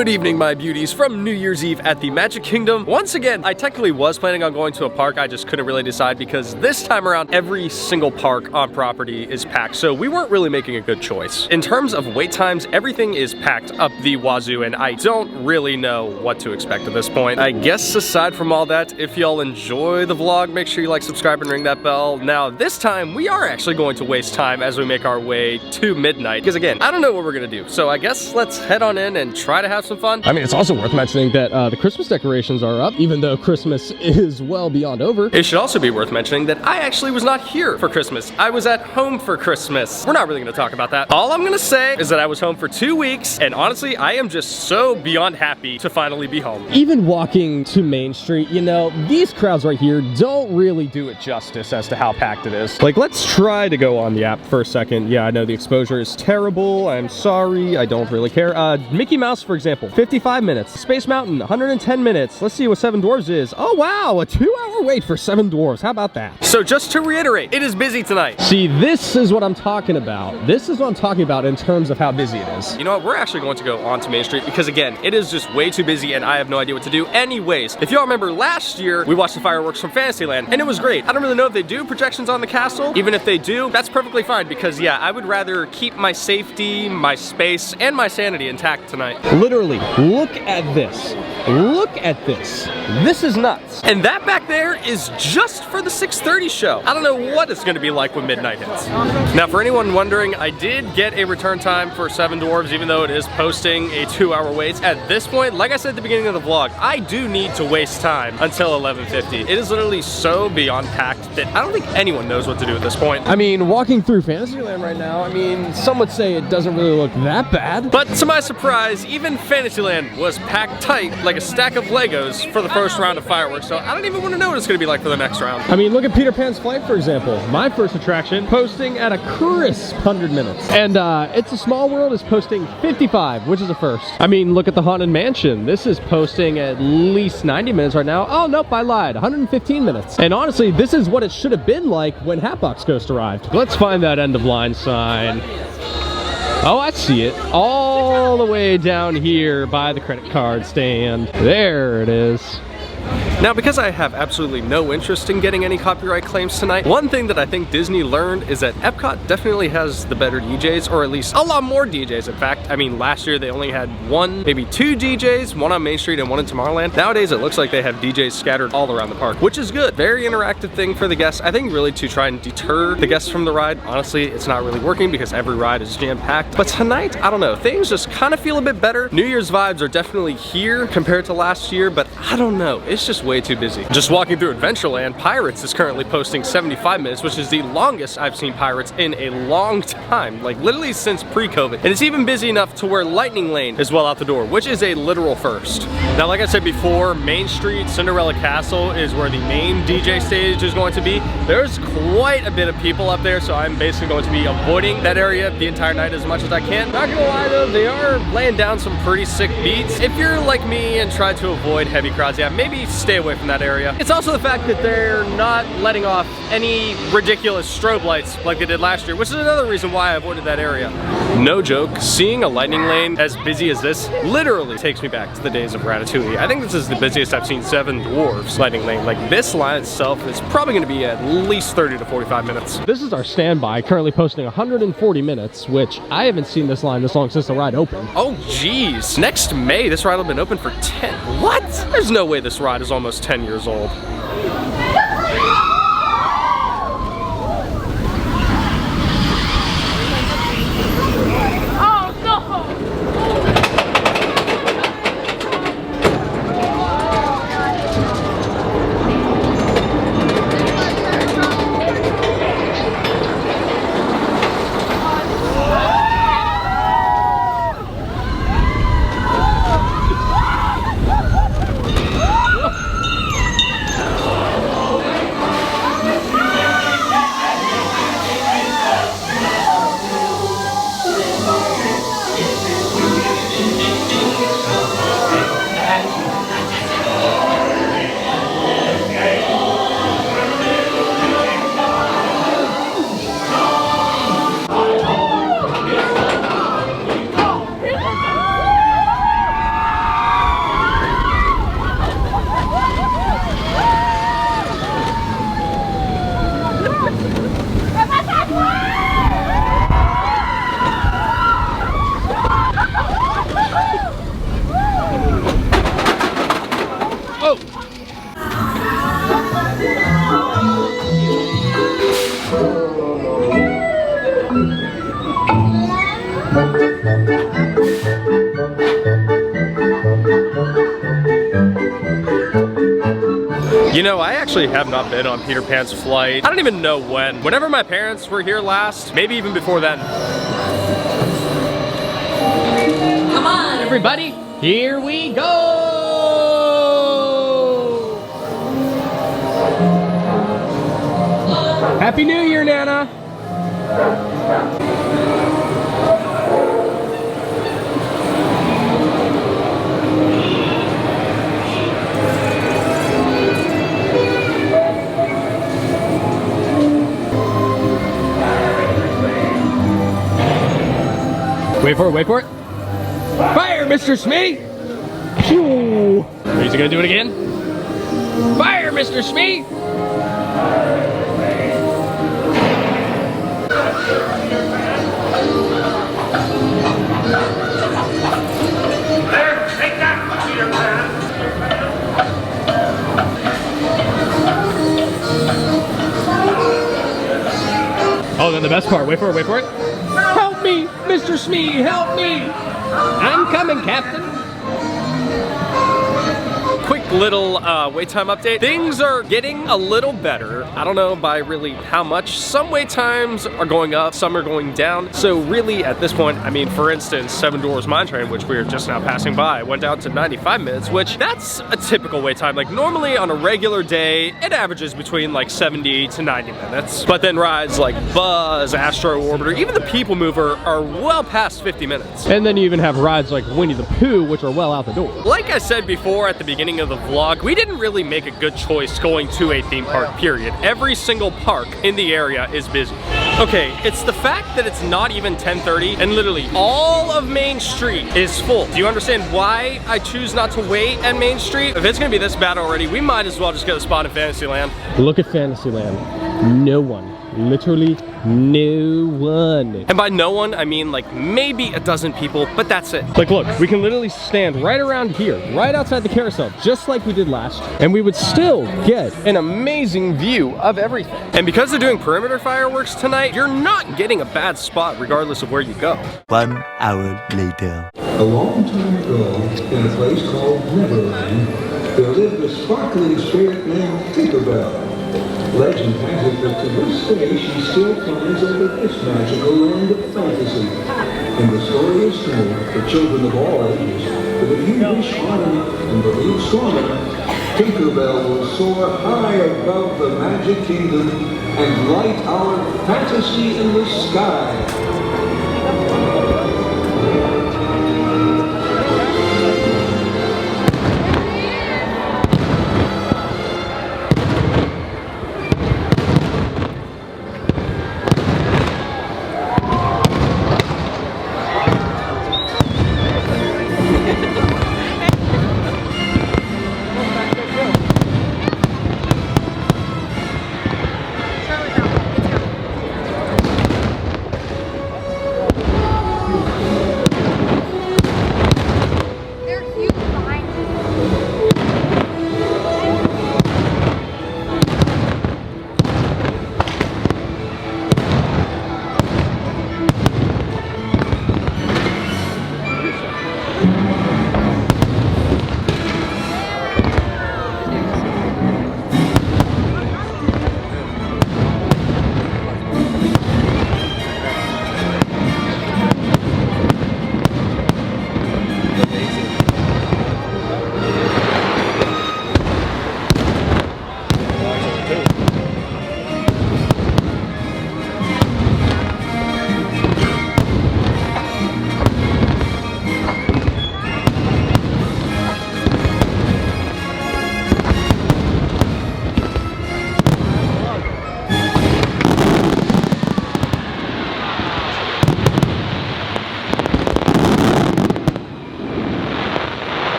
Good evening, my beauties, from New Year's Eve at the Magic Kingdom. Once again, I technically was planning on going to a park, I just couldn't really decide because this time around, every single park on property is packed, so we weren't really making a good choice. In terms of wait times, everything is packed up the wazoo, and I don't really know what to expect at this point. I guess aside from all that, if y'all enjoy the vlog, make sure you like, subscribe, and ring that bell. Now, this time, we are actually going to waste time as we make our way to midnight, because again, I don't know what we're gonna do, so I guess let's head on in and try to have some fun. I mean, it's also worth mentioning that the Christmas decorations are up, even though Christmas is well beyond over. It should also be worth mentioning that I actually was not here for Christmas. I was at home for Christmas. We're not really gonna talk about that. All I'm gonna say is that I was home for 2 weeks, and honestly, I am just so beyond happy to finally be home. Even walking to Main Street, you know, these crowds right here don't really do it justice as to how packed it is. Like, let's try to go on the app for a second. Yeah, I know the exposure is terrible. I'm sorry. I don't really care. Mickey Mouse, for example, 55 minutes. Space Mountain, 110 minutes. Let's see what Seven Dwarfs is. Oh, wow, a 2-hour wait for Seven Dwarfs. How about that? So just to reiterate, it is busy tonight. See, this is what I'm talking about. This is what I'm talking about in terms of how busy it is. You know what? We're actually going to go onto Main Street because, again, it is just way too busy and I have no idea what to do. Anyways, if y'all remember last year, we watched the fireworks from Fantasyland and it was great. I don't really know if they do projections on the castle. Even if they do, that's perfectly fine because, yeah, I would rather keep my safety, my space, and my sanity intact tonight. Literally, look at this. Look at this. This is nuts. And that back there is just for the 6:30 show. I don't know what it's gonna be like when midnight hits. Now, for anyone wondering, I did get a return time for Seven Dwarfs, even though it is posting a 2-hour wait. At this point, like I said at the beginning of the vlog, I do need to waste time until 11:50. It is literally so beyond packed that I don't think anyone knows what to do at this point. I mean, walking through Fantasyland right now, I mean, some would say it doesn't really look that bad. But to my surprise, even Fantasyland was packed tight like a stack of Legos for the first round of fireworks, so I don't even want to know what it's going to be like for the next round. I mean, look at Peter Pan's Flight, for example. My first attraction, posting at a crisp 100 minutes. And It's a Small World is posting 55, which is a first. I mean, look at the Haunted Mansion. This is posting at least 90 minutes right now. Oh, nope, I lied. 115 minutes. And honestly, this is what it should have been like when Hatbox Ghost arrived. Let's find that end of line sign. Oh, I see it. All the way down here by the credit card stand. There it is. Now, because I have absolutely no interest in getting any copyright claims tonight, one thing that I think Disney learned is that Epcot definitely has the better DJs, or at least a lot more DJs, in fact. I mean, last year they only had one, maybe 2 DJs, one on Main Street and one in Tomorrowland. Nowadays, it looks like they have DJs scattered all around the park, which is good. Very interactive thing for the guests. I think really to try and deter the guests from the ride. Honestly, it's not really working because every ride is jam-packed. But tonight, I don't know, things just kind of feel a bit better. New Year's vibes are definitely here compared to last year, but I don't know. It's just way too busy. Just walking through Adventureland, Pirates is currently posting 75 minutes, which is the longest I've seen Pirates in a long time, like literally since pre-COVID. And it's even busy enough to where Lightning Lane is well out the door, which is a literal first. Now, like I said before, Main Street, Cinderella Castle is where the main DJ stage is going to be. There's quite a bit of people up there, so I'm basically going to be avoiding that area the entire night as much as I can. Not gonna lie though, they are laying down some pretty sick beats. If you're like me and try to avoid heavy crowds, yeah, maybe stay away from that area. It's also the fact that they're not letting off any ridiculous strobe lights like they did last year, which is another reason why I avoided that area. No joke, seeing a Lightning Lane as busy as this literally takes me back to the days of Ratatouille. I think this is the busiest I've seen Seven Dwarfs Lightning Lane. Like, this line itself is probably going to be at least 30 to 45 minutes. This is our standby, currently posting 140 minutes, which I haven't seen this line this long since the ride opened. Oh, geez. Next May, this ride will have been open for 10. What? There's no way this ride is almost 10 years old. You know, I actually have not been on Peter Pan's flight. I don't even know when. Whenever my parents were here last, maybe even before then. Come on, everybody, here we go! Happy New Year, Nana! Wait for it, wait for it. Fire, Mr. Smee! Phew. Is he gonna do it again? Fire, Mr. Smee! There, take that, Peter Pan! Oh, then the best part. Wait for it, wait for it. Help me, Mr. Smee, help me! I'm coming, Captain. Quick little wait time update. Things are getting a little better. I don't know by really how much. Some wait times are going up, some are going down. So really at this point, I mean, for instance, Seven Dwarfs Mine Train, which we are just now passing by, went down to 95 minutes, which that's a typical wait time. Like normally on a regular day, it averages between like 70 to 90 minutes. But then rides like Buzz, Astro Orbiter, even the People Mover are well past 50 minutes. And then you even have rides like Winnie the Pooh, which are well out the door. Like I said before at the beginning of the vlog, we didn't really make a good choice going to a theme park, period. Every single park in the area is busy. Okay, it's the fact that it's not even 10:30 and literally all of Main Street is full. Do you understand why I choose not to wait at Main Street? If it's gonna be this bad already, we might as well just get a spot in Fantasyland. Look at Fantasyland. No one. Literally no one. And by no one, I mean like maybe a dozen people, but that's it. Like look, we can literally stand right around here, right outside the carousel, just like we did last year. And we would still get an amazing view of everything. And because they're doing perimeter fireworks tonight, you're not getting a bad spot regardless of where you go. 1 hour later. A long time ago, in a place called Neverland, there lived a sparkling spirit named Tinkerbell. Legend has it that to this day she still flies over this magical land of fantasy. And the story is told for children of all ages that if you wish hard enough and believe strong enough, Tinkerbell will soar high above the magic kingdom and light our fantasy in the sky.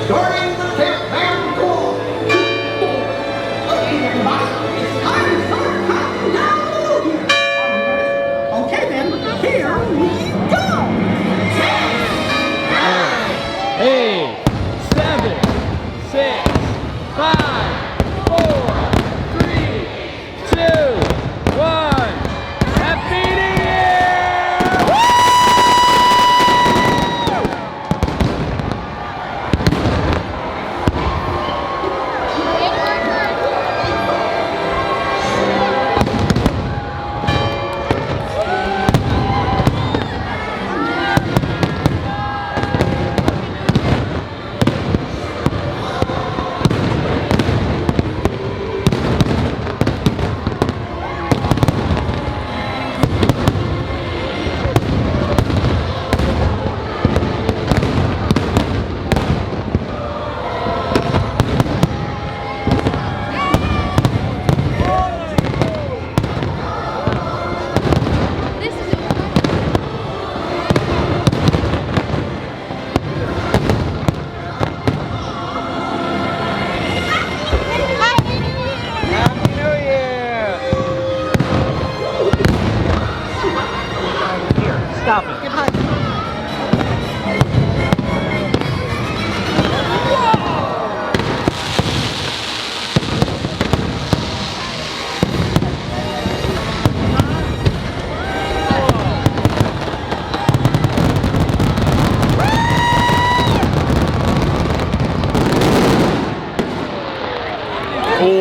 starting the countdown clock. Okay, everybody, it's time to start counting down the new year. Okay, then, here we go. 8, 7, 6, 5, 4, 3, 2, 1. Happy New Year! Stop it.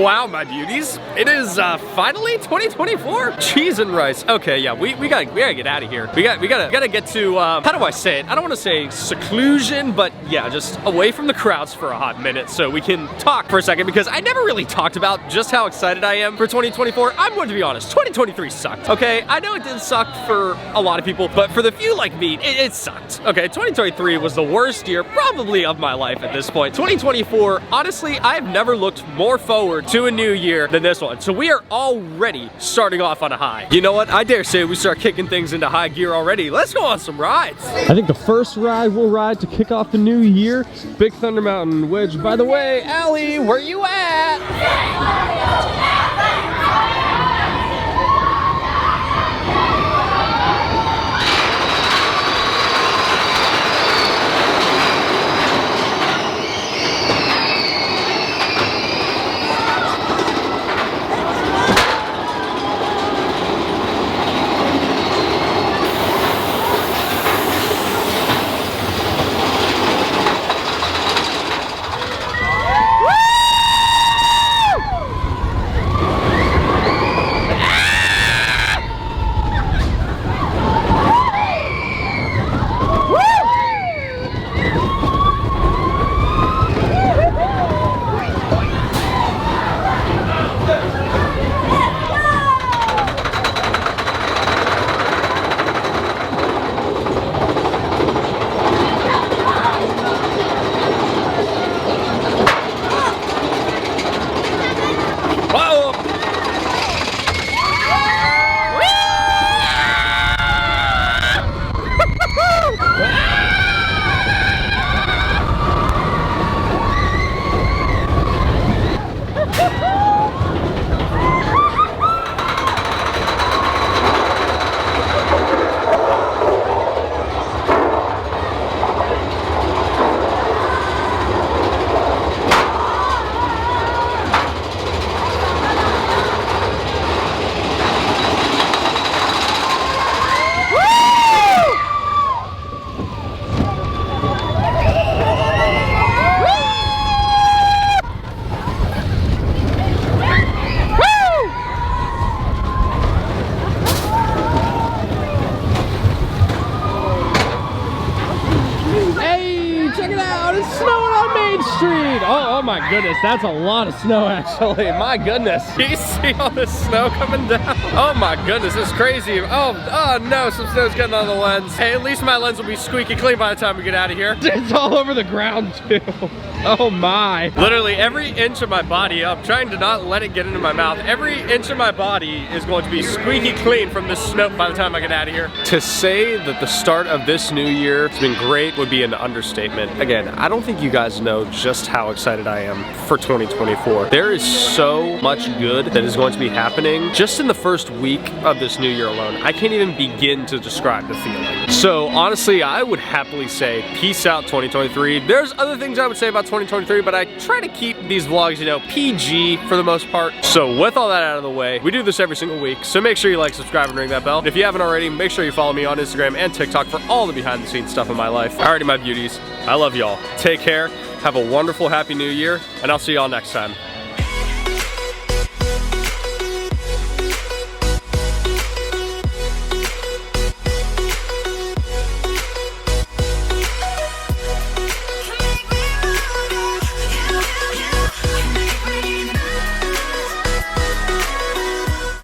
Wow, my beauties. It is finally 2024. Cheese and rice. Okay, yeah, we gotta get out of here. We gotta get to how do I say it? I don't want to say seclusion, but yeah, just away from the crowds for a hot minute so we can talk for a second, because I never really talked about just how excited I am for 2024. I'm going to be honest, 2023 sucked. Okay, I know it did suck for a lot of people, but for the few like me, it sucked. Okay, 2023 was the worst year probably of my life at this point. 2024, honestly, I've never looked more forward to a new year than this one. So we are already starting off on a high. You know what? I dare say we start kicking things into high gear already. Let's go on some rides. I think the first ride we'll ride to kick off the new year, Big Thunder Mountain, which, by the way, Allie, where you at? Oh my goodness, that's a lot of snow actually. My goodness. You see all this snow coming down? Oh my goodness, it's crazy. Oh no, some snow's getting on the lens. Hey, at least my lens will be squeaky clean by the time we get out of here. It's all over the ground too. Oh my. Literally every inch of my body, I'm trying to not let it get into my mouth. Every inch of my body is going to be squeaky clean from this snow by the time I get out of here. To say that the start of this new year has been great would be an understatement. Again, I don't think you guys know just how excited I am for 2024. There is so much good that is going to be happening just in the first week of this new year alone. I can't even begin to describe the feeling. So honestly, I would happily say peace out 2023. There's other things I would say about 2023, but I try to keep these vlogs, you know, PG for the most part. So with all that out of the way, we do this every single week. So make sure you like, subscribe, and ring that bell. And if you haven't already, make sure you follow me on Instagram and TikTok for all the behind the scenes stuff in my life. Alrighty, my beauties, I love y'all. Take care, have a wonderful, happy new year, and I'll see y'all next time.